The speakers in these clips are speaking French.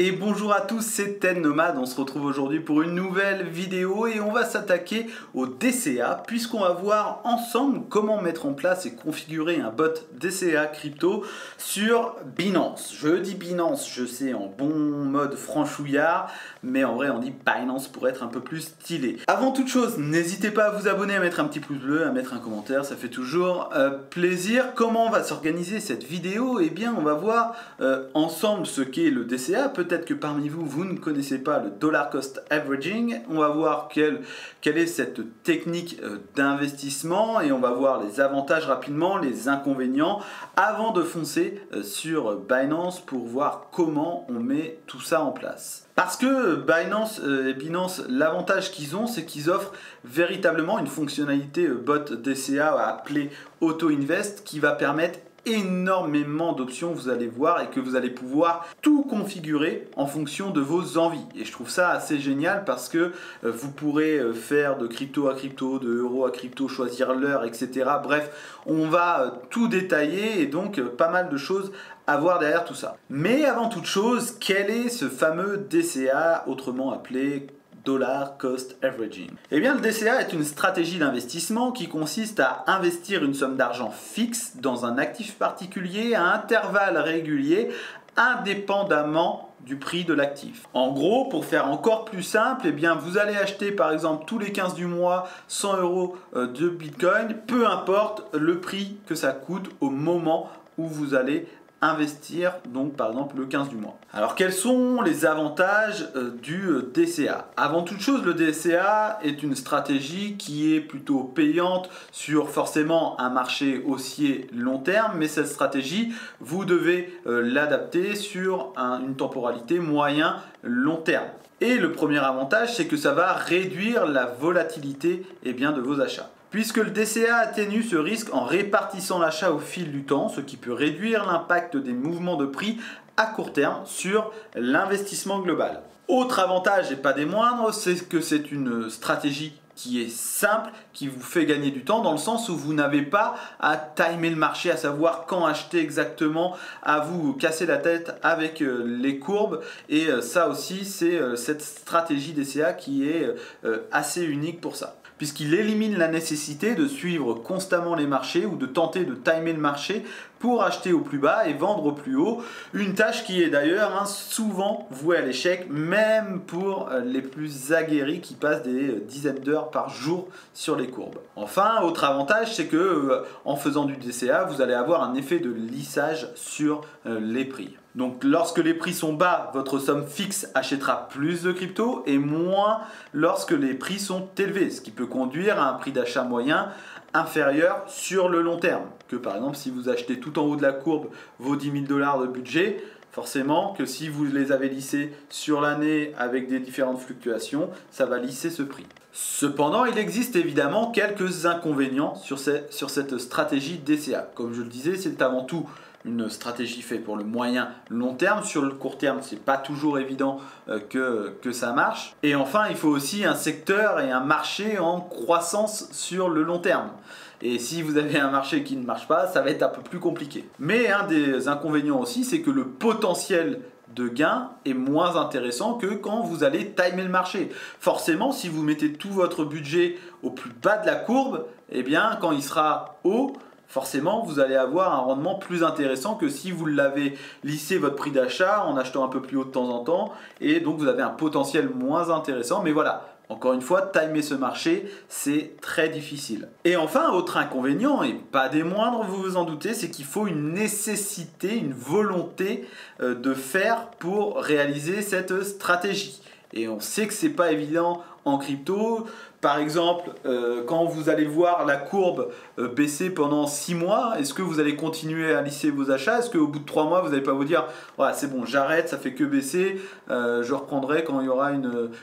Et bonjour à tous, c'est Ted Nomade. On se retrouve aujourd'hui pour une nouvelle vidéo et on va s'attaquer au DCA puisqu'on va voir ensemble comment mettre en place et configurer un bot DCA crypto sur Binance. Je dis Binance, je sais, en bon mode franchouillard, mais en vrai on dit Binance pour être un peu plus stylé. Avant toute chose, n'hésitez pas à vous abonner, à mettre un petit pouce bleu, à mettre un commentaire, ça fait toujours plaisir. Comment va s'organiser cette vidéo? Eh bien on va voir ensemble ce qu'est le DCA. Peut-être que parmi vous, vous ne connaissez pas le dollar cost averaging. On va voir quelle est cette technique d'investissement et on va voir les avantages rapidement, les inconvénients, avant de foncer sur Binance pour voir comment on met tout ça en place. Parce que Binance, l'avantage qu'ils ont, c'est qu'ils offrent véritablement une fonctionnalité bot DCA appelée Auto Invest qui va permettre énormément d'options, vous allez voir, et que vous allez pouvoir tout configurer en fonction de vos envies. Et je trouve ça assez génial parce que vous pourrez faire de crypto à crypto, de euro à crypto, choisir l'heure, etc. Bref, on va tout détailler et donc pas mal de choses à voir derrière tout ça. Mais avant toute chose, quel est ce fameux DCA, autrement appelé Dollar Cost Averaging? Eh bien, le DCA est une stratégie d'investissement qui consiste à investir une somme d'argent fixe dans un actif particulier à intervalles réguliers, indépendamment du prix de l'actif. En gros, pour faire encore plus simple, eh bien, vous allez acheter par exemple tous les 15 du mois 100 € de Bitcoin, peu importe le prix que ça coûte au moment où vous allez investir, donc par exemple le 15 du mois. Alors quels sont les avantages du DCA? Avant toute chose, le DCA est une stratégie qui est plutôt payante sur forcément un marché haussier long terme, mais cette stratégie, vous devez l'adapter sur une temporalité moyen long terme. Et le premier avantage, c'est que ça va réduire la volatilité de vos achats. Puisque le DCA atténue ce risque en répartissant l'achat au fil du temps, ce qui peut réduire l'impact des mouvements de prix à court terme sur l'investissement global. Autre avantage et pas des moindres, c'est que c'est une stratégie qui est simple, qui vous fait gagner du temps dans le sens où vous n'avez pas à timer le marché, à savoir quand acheter exactement, à vous casser la tête avec les courbes. Et ça aussi, c'est cette stratégie DCA qui est assez unique pour ça, puisqu'il élimine la nécessité de suivre constamment les marchés ou de tenter de timer le marché pour acheter au plus bas et vendre au plus haut. Une tâche qui est d'ailleurs souvent vouée à l'échec, même pour les plus aguerris qui passent des dizaines d'heures par jour sur les courbes. Enfin, autre avantage, c'est que en faisant du DCA, vous allez avoir un effet de lissage sur les prix. Donc lorsque les prix sont bas, votre somme fixe achètera plus de crypto et moins lorsque les prix sont élevés, ce qui peut conduire à un prix d'achat moyen inférieur sur le long terme. Que par exemple, si vous achetez tout en haut de la courbe vos 10 000 $ de budget, forcément que si vous les avez lissés sur l'année avec des différentes fluctuations, ça va lisser ce prix. Cependant, il existe évidemment quelques inconvénients sur cette stratégie DCA. Comme je le disais, c'est avant tout une stratégie faite pour le moyen long terme. Sur le court terme, c'est pas toujours évident que ça marche. Et enfin, il faut aussi un secteur et un marché en croissance sur le long terme. Et si vous avez un marché qui ne marche pas, ça va être un peu plus compliqué. Mais un des inconvénients aussi, c'est que le potentiel de gain est moins intéressant que quand vous allez timer le marché. Forcément, si vous mettez tout votre budget au plus bas de la courbe, eh bien, quand il sera haut, forcément, vous allez avoir un rendement plus intéressant que si vous l'avez lissé votre prix d'achat en achetant un peu plus haut de temps en temps. Et donc, vous avez un potentiel moins intéressant. Mais voilà, encore une fois, timer ce marché, c'est très difficile. Et enfin, autre inconvénient, et pas des moindres, vous vous en doutez, c'est qu'il faut une nécessité, une volonté de faire pour réaliser cette stratégie. Et on sait que c'est pas évident en crypto. Par exemple, quand vous allez voir la courbe baisser pendant 6 mois, est-ce que vous allez continuer à lisser vos achats? Est-ce qu'au bout de 3 mois, vous n'allez pas vous dire ouais, c'est bon, j'arrête, ça fait que baisser, je reprendrai quand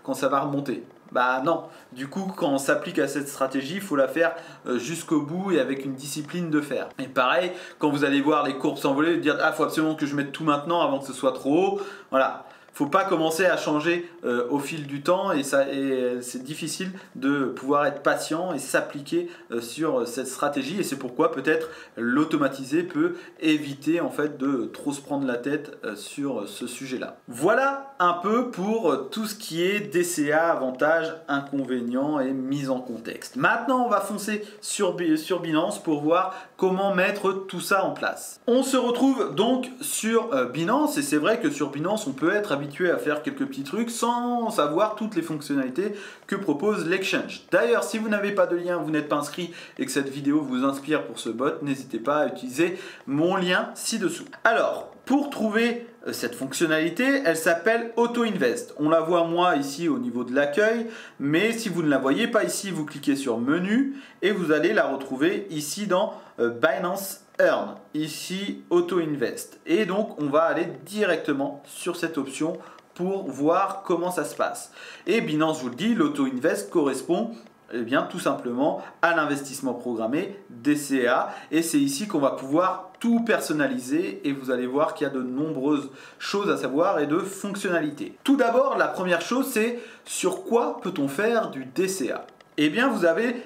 quand ça va remonter? Bah non, du coup quand on s'applique à cette stratégie, il faut la faire jusqu'au bout et avec une discipline de fer. Et pareil, quand vous allez voir les courbes s'envoler, dire ah faut absolument que je mette tout maintenant avant que ce soit trop haut. Voilà, faut pas commencer à changer au fil du temps et c'est difficile de pouvoir être patient et s'appliquer sur cette stratégie et c'est pourquoi peut-être l'automatiser peut éviter en fait de trop se prendre la tête sur ce sujet-là. Voilà un peu pour tout ce qui est DCA, avantages, inconvénients et mise en contexte. Maintenant, on va foncer sur Binance pour voir comment mettre tout ça en place. On se retrouve donc sur Binance et c'est vrai que sur Binance, on peut être habitué à faire quelques petits trucs sans savoir toutes les fonctionnalités que propose l'exchange. D'ailleurs, si vous n'avez pas de lien, vous n'êtes pas inscrit et que cette vidéo vous inspire pour ce bot, n'hésitez pas à utiliser mon lien ci-dessous. Alors, pour trouver cette fonctionnalité, elle s'appelle Auto Invest. On la voit moi ici au niveau de l'accueil, mais si vous ne la voyez pas ici, vous cliquez sur Menu et vous allez la retrouver ici dans Binance Earn, ici Auto Invest. Et donc on va aller directement sur cette option pour voir comment ça se passe. Et Binance vous le dit, l'Auto Invest correspond bien tout simplement à l'investissement programmé DCA et c'est ici qu'on va pouvoir tout personnaliser et vous allez voir qu'il y a de nombreuses choses à savoir et de fonctionnalités. Tout d'abord, la première chose, c'est sur quoi peut-on faire du DCA? Eh bien, vous avez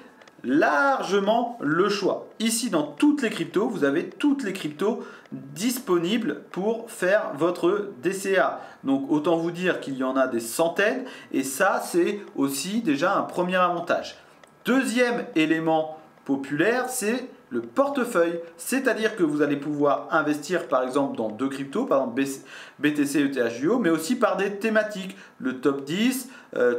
largement le choix. Ici, dans toutes les cryptos, vous avez toutes les cryptos disponibles pour faire votre DCA. Donc, autant vous dire qu'il y en a des centaines et ça, c'est aussi déjà un premier avantage. Deuxième élément populaire, c'est le portefeuille, c'est-à-dire que vous allez pouvoir investir par exemple dans deux cryptos, par exemple BTC, ETH, mais aussi par des thématiques, le top 10,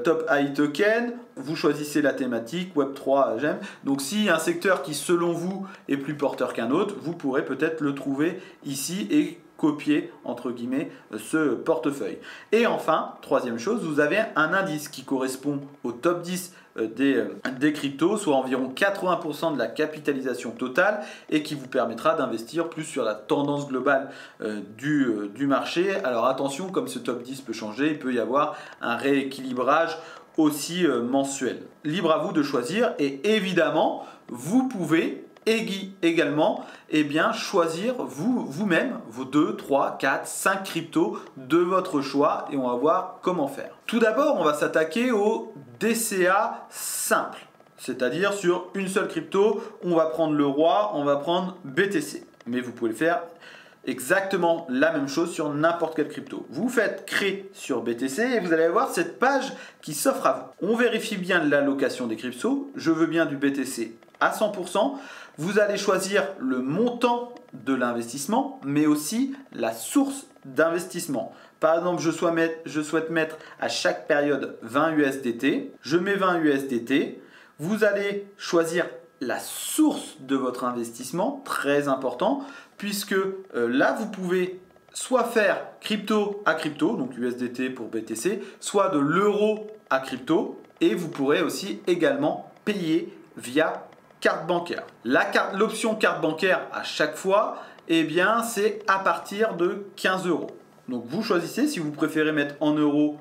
top AI token, vous choisissez la thématique, Web3, j'aime. Donc si un secteur qui selon vous est plus porteur qu'un autre, vous pourrez peut-être le trouver ici et copier entre guillemets ce portefeuille. Et enfin, troisième chose, vous avez un indice qui correspond au top 10 des cryptos, soit environ 80% de la capitalisation totale et qui vous permettra d'investir plus sur la tendance globale du marché. Alors attention, comme ce top 10 peut changer, il peut y avoir un rééquilibrage aussi mensuel. Libre à vous de choisir et évidemment, vous pouvez également choisir vous-même vos 2, 3, 4, 5 cryptos de votre choix et on va voir comment faire. Tout d'abord, on va s'attaquer au DCA simple, c'est-à-dire sur une seule crypto, on va prendre le roi, on va prendre BTC. Mais vous pouvez faire exactement la même chose sur n'importe quelle crypto. Vous faites créer sur BTC et vous allez avoir cette page qui s'offre à vous. On vérifie bien l'allocation des cryptos. Je veux bien du BTC à 100%. Vous allez choisir le montant de l'investissement, mais aussi la source d'investissement. Par exemple, je souhaite mettre à chaque période 20 USDT. Je mets 20 USDT. Vous allez choisir la source de votre investissement, très important, puisque là, vous pouvez soit faire crypto à crypto, donc USDT pour BTC, soit de l'euro à crypto, et vous pourrez aussi également payer via carte bancaire. L'option carte bancaire à chaque fois, c'est à partir de 15 euros. Donc vous choisissez, si vous préférez mettre en euros,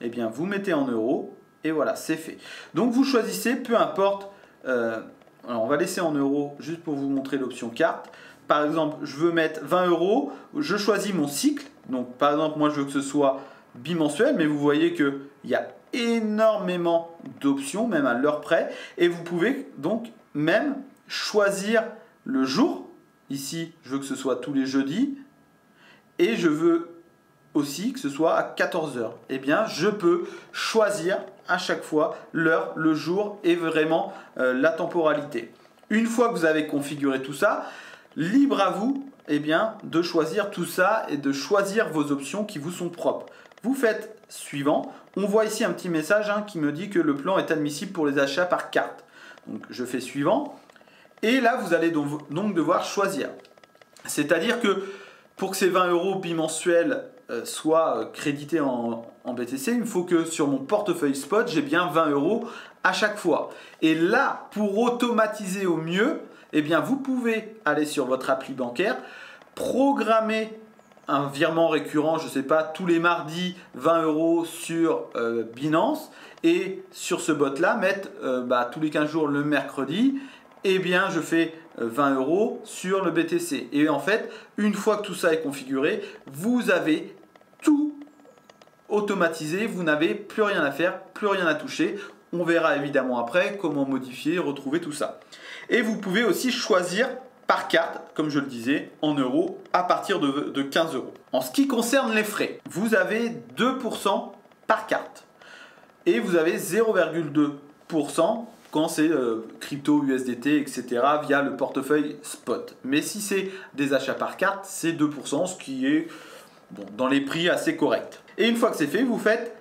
vous mettez en euros, et voilà, c'est fait. Donc vous choisissez, peu importe, alors on va laisser en euros juste pour vous montrer l'option carte. Par exemple, je veux mettre 20 euros, je choisis mon cycle. Donc par exemple, moi je veux que ce soit bimensuel, mais vous voyez qu'il y a énormément d'options, même à l'heure près. Et vous pouvez donc même choisir le jour. Ici, je veux que ce soit tous les jeudis. Et je veux aussi que ce soit à 14 h. Je peux choisir à chaque fois l'heure, le jour et vraiment la temporalité. Une fois que vous avez configuré tout ça, libre à vous de choisir tout ça et de choisir vos options qui vous sont propres. Vous faites suivant. On voit ici un petit message qui me dit que le plan est admissible pour les achats par carte. Donc je fais suivant. Et là, vous allez donc devoir choisir. C'est-à-dire que pour que ces 20 euros bimensuels soient crédités en BTC, il me faut que sur mon portefeuille spot, j'ai bien 20 euros à chaque fois. Et là, pour automatiser au mieux, vous pouvez aller sur votre appli bancaire, programmer un virement récurrent, je ne sais pas, tous les mardis, 20 euros sur Binance. Et sur ce bot-là, mettre tous les 15 jours le mercredi, je fais 20 euros sur le BTC. Et en fait, une fois que tout ça est configuré, vous avez automatisé, vous n'avez plus rien à faire, plus rien à toucher. On verra évidemment après comment modifier, retrouver tout ça. Et vous pouvez aussi choisir par carte, comme je le disais, en euros, à partir de 15 euros. En ce qui concerne les frais, vous avez 2% par carte. Et vous avez 0,2% quand c'est crypto, USDT, etc. via le portefeuille spot. Mais si c'est des achats par carte, c'est 2%, ce qui est bon, dans les prix assez correct. Et une fois que c'est fait, vous faites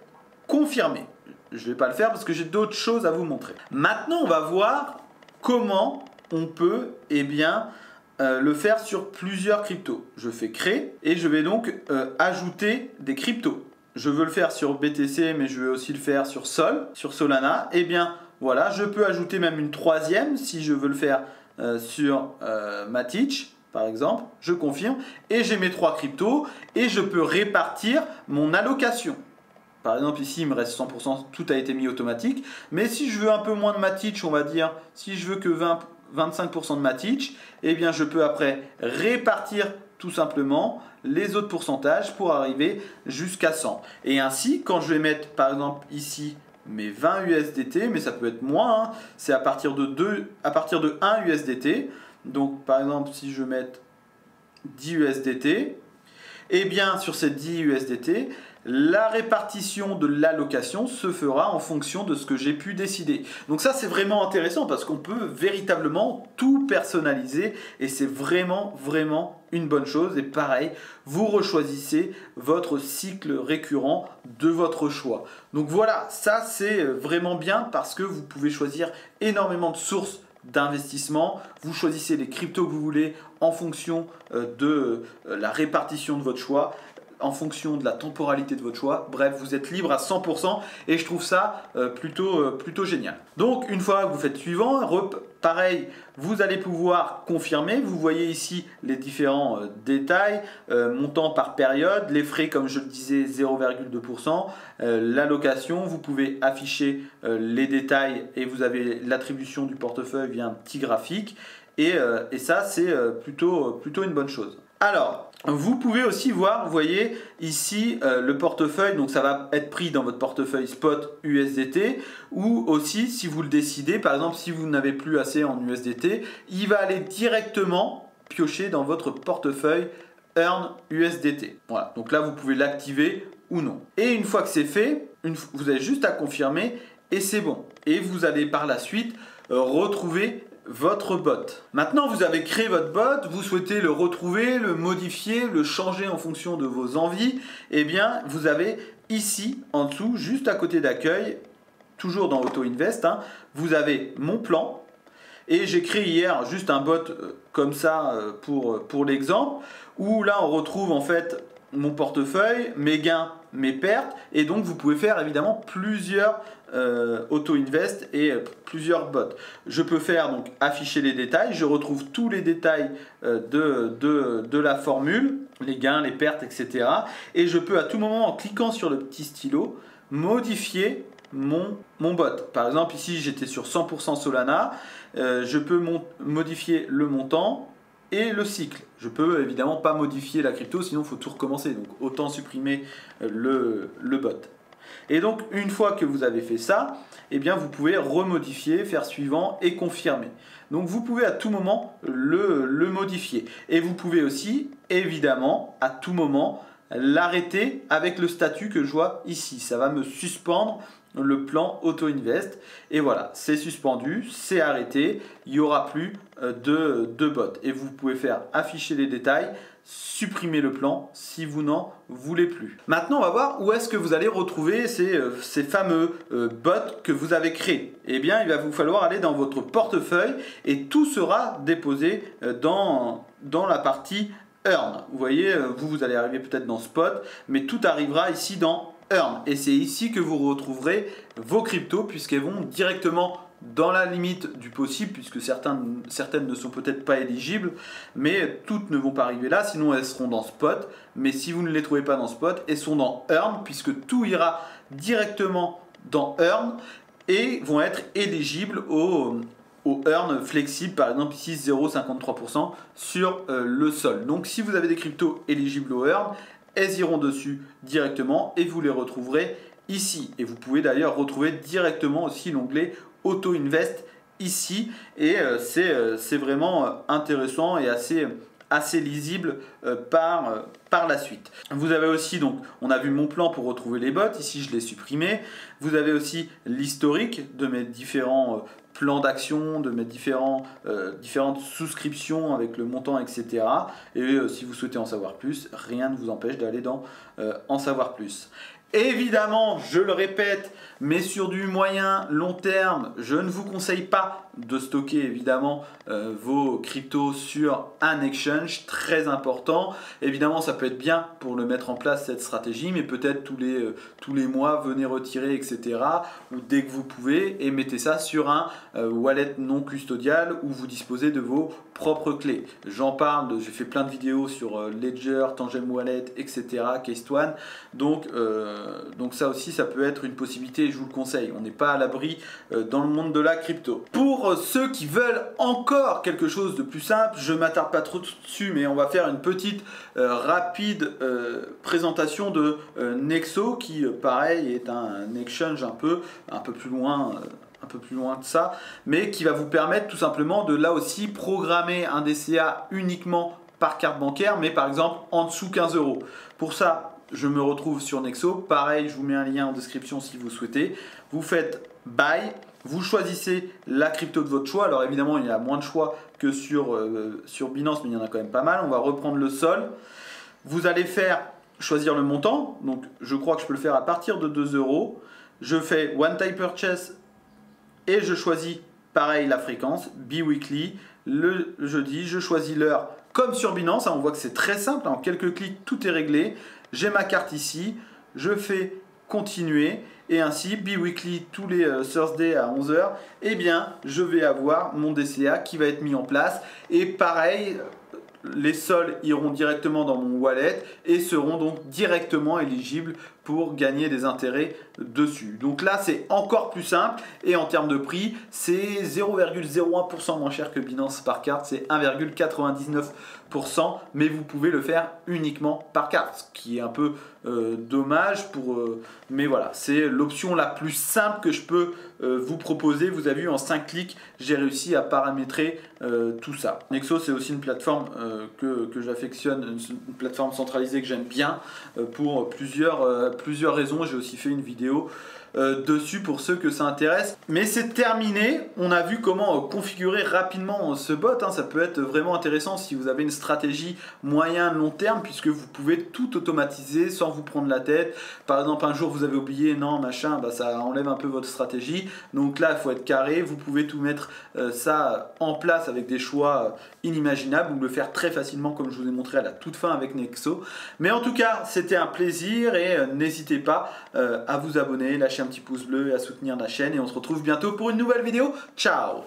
confirmer. Je ne vais pas le faire parce que j'ai d'autres choses à vous montrer. Maintenant, on va voir comment on peut le faire sur plusieurs cryptos. Je fais créer et je vais donc ajouter des cryptos. Je veux le faire sur BTC, mais je vais aussi le faire sur Sol, sur Solana. Eh bien, voilà, je peux ajouter même une troisième si je veux le faire sur Matic, par exemple. Je confirme et j'ai mes 3 cryptos et je peux répartir mon allocation. Par exemple, ici, il me reste 100%, tout a été mis automatique. Mais si je veux un peu moins de Matic, on va dire, si je veux que 25% de Matic, eh bien, je peux après répartir tout simplement les autres pourcentages pour arriver jusqu'à 100. Et ainsi, quand je vais mettre, par exemple, ici, mes 20 USDT, mais ça peut être moins, hein, c'est à partir de 1 USDT. Donc, par exemple, si je mets 10 USDT, eh bien, sur ces 10 USDT, la répartition de l'allocation se fera en fonction de ce que j'ai pu décider. Donc ça, c'est vraiment intéressant parce qu'on peut véritablement tout personnaliser et c'est vraiment une bonne chose. Et pareil, vous rechoisissez votre cycle récurrent de votre choix. Donc voilà, ça c'est vraiment bien parce que vous pouvez choisir énormément de sources d'investissement, vous choisissez les cryptos que vous voulez en fonction de la répartition de votre choix, en fonction de la temporalité de votre choix. Bref, vous êtes libre à 100% et je trouve ça plutôt génial. Donc, une fois que vous faites suivant, pareil, vous allez pouvoir confirmer. Vous voyez ici les différents détails, montant par période, les frais, comme je le disais, 0,2%, l'allocation, vous pouvez afficher les détails et vous avez l'attribution du portefeuille via un petit graphique. Et ça, c'est plutôt une bonne chose. Alors, vous pouvez aussi voir, vous voyez ici le portefeuille, donc ça va être pris dans votre portefeuille spot USDT ou aussi si vous le décidez, par exemple si vous n'avez plus assez en USDT, il va aller directement piocher dans votre portefeuille Earn USDT. Voilà, donc là vous pouvez l'activer ou non. Et une fois que c'est fait, vous avez juste à confirmer et c'est bon. Et vous allez par la suite retrouver votre bot. Maintenant, vous avez créé votre bot, vous souhaitez le retrouver, le modifier, le changer en fonction de vos envies. Eh bien, vous avez ici, en dessous, juste à côté d'accueil, toujours dans Auto Invest, hein, vous avez mon plan. Et j'ai créé hier juste un bot comme ça pour l'exemple, où là, on retrouve en fait mon portefeuille, mes gains, mes pertes, et donc vous pouvez faire évidemment plusieurs auto-invest et plusieurs bots. Je peux faire donc afficher les détails, je retrouve tous les détails de la formule, les gains, les pertes, etc. Et je peux à tout moment, en cliquant sur le petit stylo, modifier mon bot. Par exemple, ici j'étais sur 100% Solana, je peux modifier le montant et le cycle. Je peux évidemment pas modifier la crypto, sinon il faut tout recommencer. Donc autant supprimer le bot. Et donc une fois que vous avez fait ça, eh bien vous pouvez remodifier, faire suivant et confirmer. Donc vous pouvez à tout moment le modifier. Et vous pouvez aussi évidemment à tout moment l'arrêter avec le statut que je vois ici. Ça va me suspendre le plan Auto Invest et voilà, c'est suspendu, c'est arrêté, il n'y aura plus de bot et vous pouvez faire afficher les détails, supprimer le plan si vous n'en voulez plus. Maintenant on va voir où est-ce que vous allez retrouver ces fameux bots que vous avez créés. Eh bien il va vous falloir aller dans votre portefeuille et tout sera déposé dans la partie Earn. Vous voyez, vous allez arriver peut-être dans Spot, mais tout arrivera ici dans Earn. Et c'est ici que vous retrouverez vos cryptos puisqu'elles vont directement dans la limite du possible, puisque certaines ne sont peut-être pas éligibles, mais toutes ne vont pas arriver là, sinon elles seront dans Spot. Mais si vous ne les trouvez pas dans Spot, elles sont dans Earn, puisque tout ira directement dans Earn et vont être éligibles au Earn flexible, par exemple ici 0,53% sur le sol. Donc si vous avez des cryptos éligibles au Earn, elles iront dessus directement et vous les retrouverez ici. Et vous pouvez d'ailleurs retrouver directement aussi l'onglet Auto Invest ici. Et c'est vraiment intéressant et assez lisible par la suite. Vous avez aussi, donc, on a vu mon plan pour retrouver les bots. Ici, je l'ai supprimé. Vous avez aussi l'historique de mes différents plans d'action, de mes différentes souscriptions avec le montant, etc. Et si vous souhaitez en savoir plus, rien ne vous empêche d'aller dans en savoir plus. Évidemment, je le répète, mais sur du moyen long terme, je ne vous conseille pas de stocker évidemment vos cryptos sur un exchange, très important. Évidemment, ça peut être bien pour le mettre en place cette stratégie, mais peut-être tous les mois, venez retirer, etc. Ou dès que vous pouvez, et mettez ça sur un wallet non custodial où vous disposez de vos propres clés. J'en parle, j'ai fait plein de vidéos sur Ledger, Tangem Wallet, etc., Case One. Donc ça aussi, ça peut être une possibilité et je vous le conseille. On n'est pas à l'abri dans le monde de la crypto. Pour ceux qui veulent encore quelque chose de plus simple, je ne m'attarde pas trop dessus, mais on va faire une petite rapide présentation de Nexo qui, pareil, est un exchange un peu plus loin. Un peu plus loin de ça, mais qui va vous permettre tout simplement de là aussi programmer un DCA uniquement par carte bancaire, mais par exemple en dessous 15 €. Pour ça, je me retrouve sur Nexo. Pareil, je vous mets un lien en description si vous souhaitez. Vous faites Buy, vous choisissez la crypto de votre choix. Alors évidemment, il y a moins de choix que sur Binance, mais il y en a quand même pas mal. On va reprendre le sol. Vous allez choisir le montant. Donc je crois que je peux le faire à partir de 2 €. Je fais One Time Purchase et je choisis pareil la fréquence, bi-weekly, le jeudi, je choisis l'heure comme sur Binance. On voit que c'est très simple, en quelques clics tout est réglé. J'ai ma carte ici, je fais continuer et ainsi bi-weekly tous les Thursday à 11 h, eh bien je vais avoir mon DCA qui va être mis en place et pareil. Les sols iront directement dans mon wallet et seront donc directement éligibles pour gagner des intérêts dessus. Donc là, c'est encore plus simple et en termes de prix, c'est 0,01% moins cher que Binance par carte, c'est 1,99%, mais vous pouvez le faire uniquement par carte, ce qui est un peu dommage mais voilà, c'est l'option la plus simple que je peux vous proposer. Vous avez vu, en 5 clics, j'ai réussi à paramétrer tout ça. Nexo, c'est aussi une plateforme que j'affectionne, une plateforme centralisée que j'aime bien pour plusieurs raisons. J'ai aussi fait une vidéo dessus pour ceux que ça intéresse. Mais c'est terminé. On a vu comment configurer rapidement ce bot. Ça peut être vraiment intéressant si vous avez une stratégie moyen-long terme, puisque vous pouvez tout automatiser sans vous prendre la tête. Par exemple, un jour vous avez oublié, non, machin, ça enlève un peu votre stratégie. Donc là, il faut être carré. Vous pouvez tout mettre ça en place avec des choix inimaginables ou le faire très facilement, comme je vous ai montré à la toute fin avec Nexo. Mais en tout cas, c'était un plaisir et n'hésitez pas à vous abonner, lâcher un petit pouce bleu et à soutenir la chaîne. Et on se retrouve bientôt pour une nouvelle vidéo. Ciao!